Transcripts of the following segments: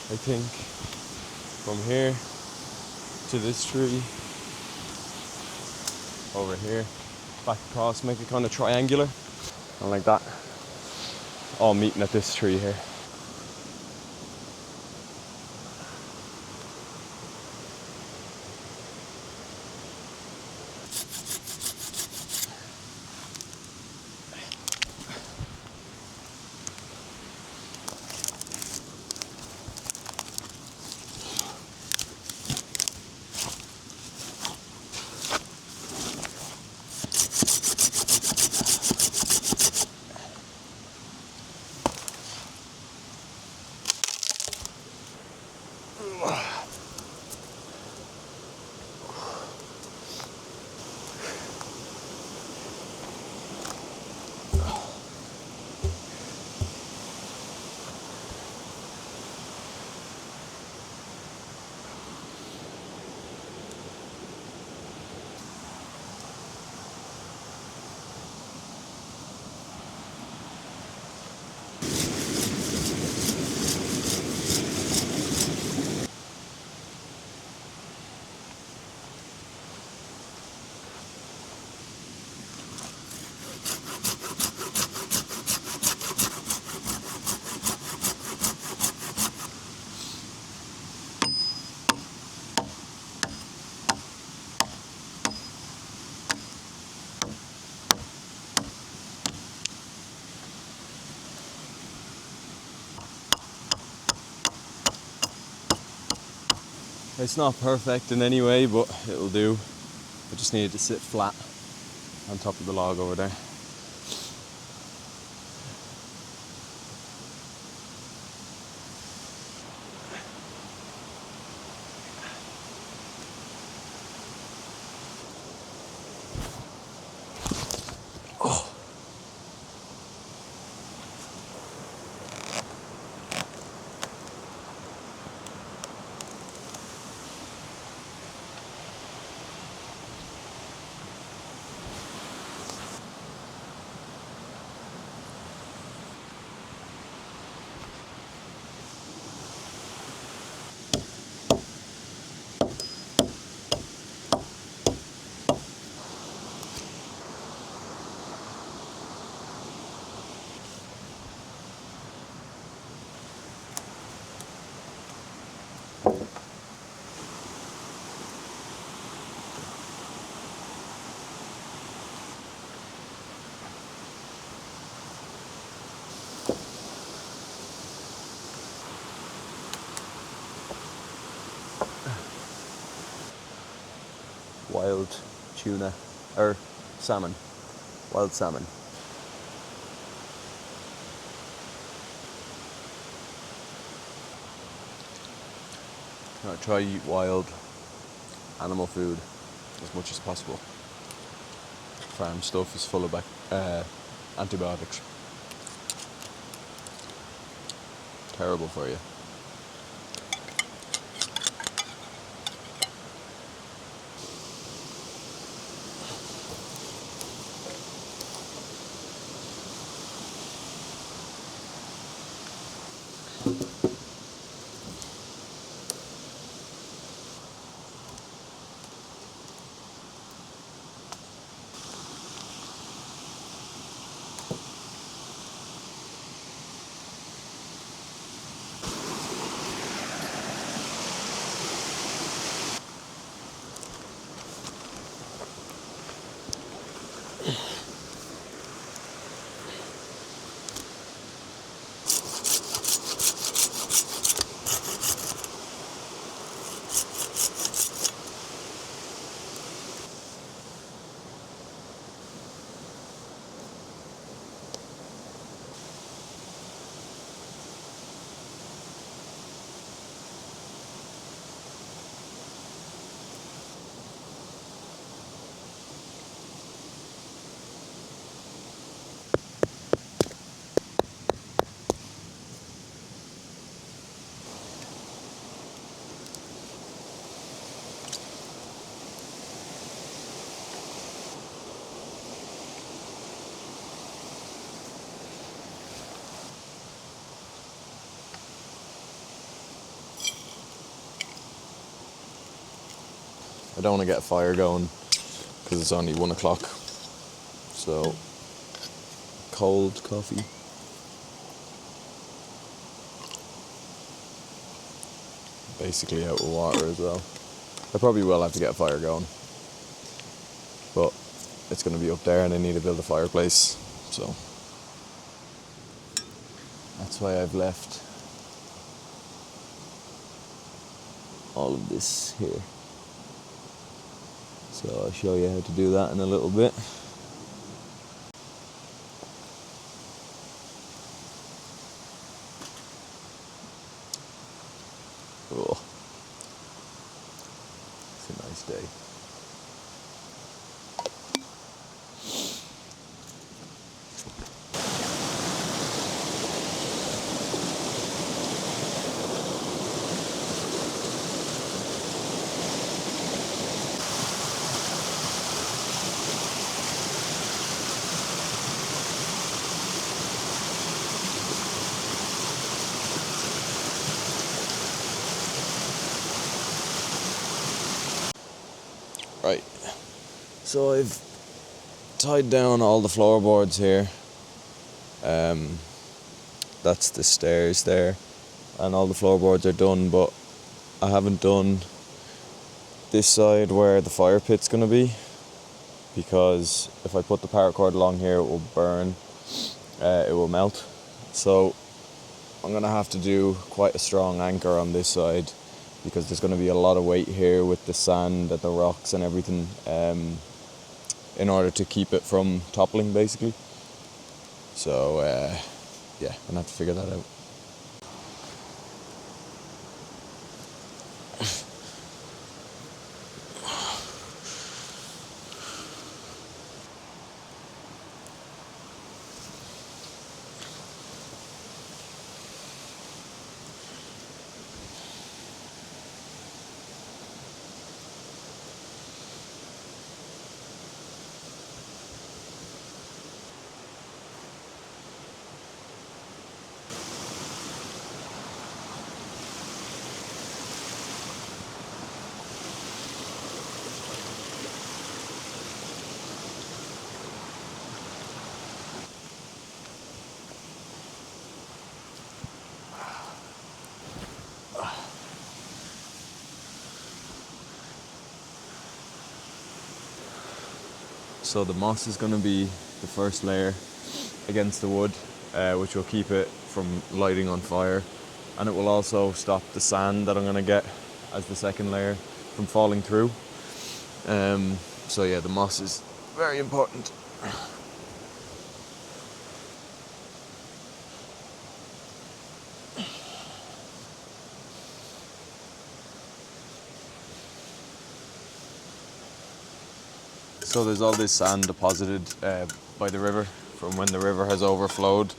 I think from here to this tree, over here, back across, make it kind of triangular, and like that, all meeting at this tree here. It's not perfect in any way, but it'll do. I just needed to sit flat on top of the log over there. Wild tuna, or salmon, wild salmon. I try to eat wild animal food as much as possible. Farm stuff is full of antibiotics. Terrible for you. don't want to get a fire going because it's only 1 o'clock. So, cold coffee. Basically out of water as well. I probably will have to get a fire going. But it's going to be up there and I need to build a fireplace. So, that's why I've left all of this here. So I'll show you how to do that in a little bit. Oh, it's a nice day. Right, so I've tied down all the floorboards here. That's the stairs there, and all the floorboards are done, but I haven't done this side where the fire pit's going to be, because if I put the paracord along here it will burn, it will melt. So I'm going to have to do quite a strong anchor on this side, because there's going to be a lot of weight here with the sand and the rocks and everything, in order to keep it from toppling basically. So yeah, I'm going to have to figure that out. So the moss is going to be the first layer against the wood, which will keep it from lighting on fire, and it will also stop the sand that I'm going to get as the second layer from falling through. So yeah, the moss is very important. So there's all this sand deposited by the river from when the river has overflowed.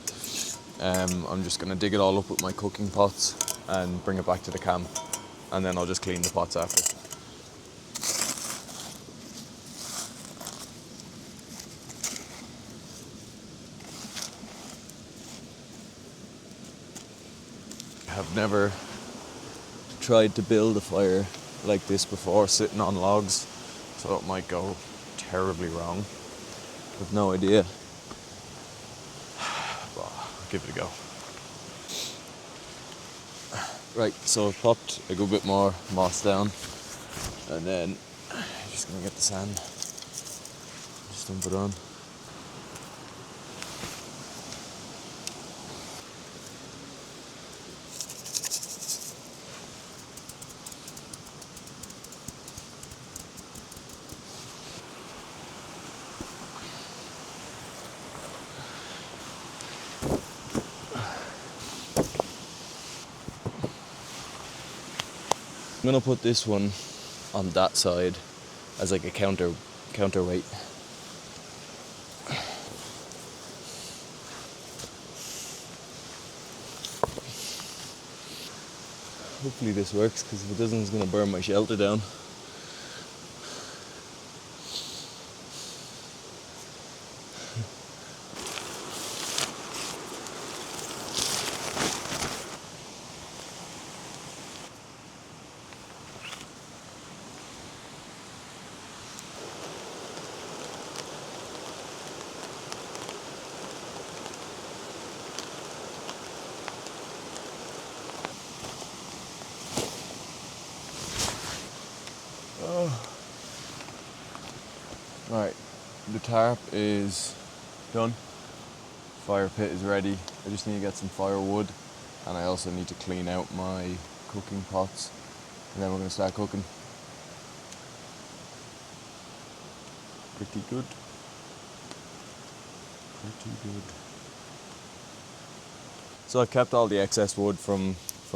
I'm just going to dig it all up with my cooking pots and bring it back to the camp, and then I'll just clean the pots after. I've never tried to build a fire like this before, sitting on logs, so it might go terribly wrong. I've no idea. But I'll give it a go. Right, so I've popped a good bit more moss down, and then I'm just gonna get the sand, just dump it on. I'm gonna put this one on that side as like a counterweight. Hopefully this works, because if it doesn't, it's gonna burn my shelter down. Right, the tarp is done. Fire pit is ready. I just need to get some firewood, and I also need to clean out my cooking pots, and then we're going to start cooking. Pretty good. Pretty good. So I kept all the excess wood from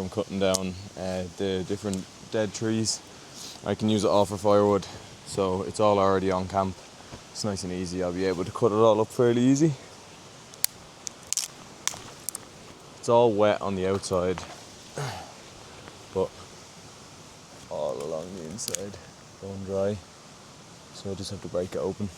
cutting down the different dead trees. I can use it all for firewood, so it's all already on camp. It's nice and easy. I'll be able to cut it all up fairly easy. It's all wet on the outside, but all along the inside, bone dry. So I just have to break it open.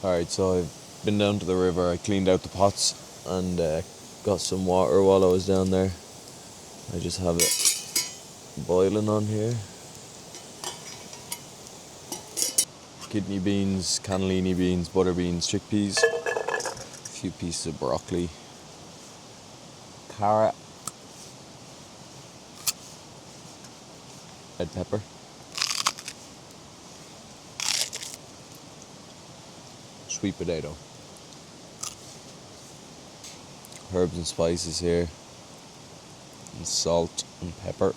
Alright, so I've been down to the river. I cleaned out the pots and got some water while I was down there. I just have it boiling on here. Kidney beans, cannellini beans, butter beans, chickpeas, a few pieces of broccoli, carrot, red pepper, sweet potato, herbs and spices here, and salt and pepper.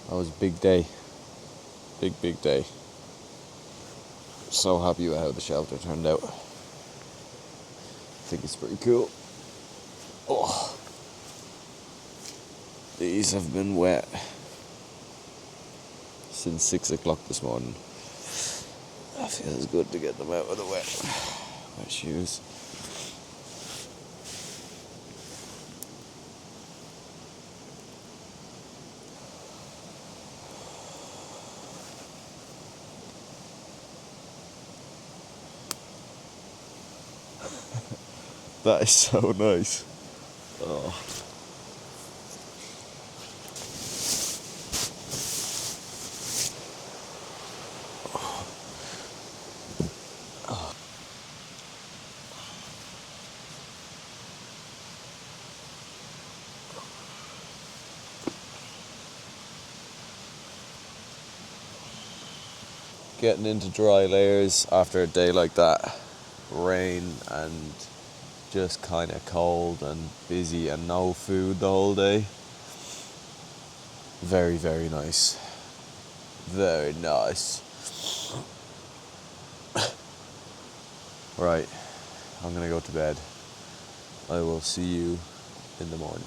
That was a big day. Big day. So happy with how the shelter turned out. I think it's pretty cool. Oh, these have been wet since 6 o'clock this morning. That feels good to get them out of the wet shoes. That is so nice. Oh. Getting into dry layers after a day like that. Rain and just kind of cold and busy and no food the whole day. Very, very nice. Very nice. Right, I'm gonna go to bed. I will see you in the morning.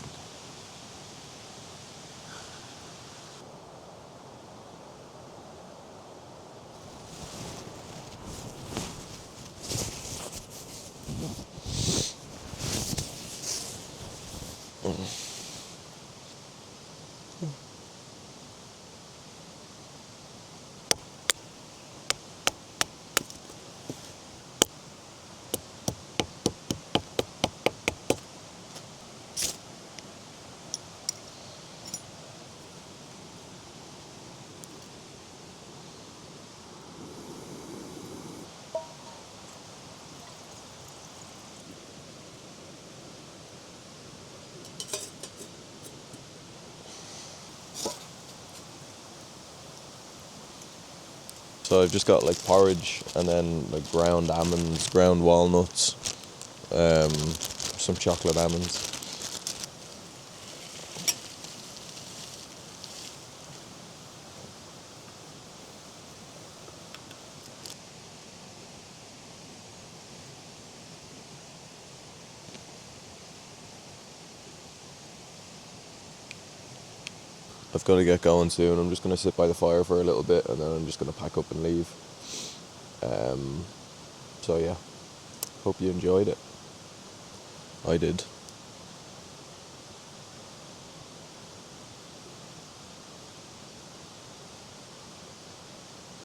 So I've just got like porridge and then like ground almonds, ground walnuts, some chocolate almonds. I've got to get going soon. I'm just going to sit by the fire for a little bit and then I'm just going to pack up and leave. So yeah, hope you enjoyed it. I did.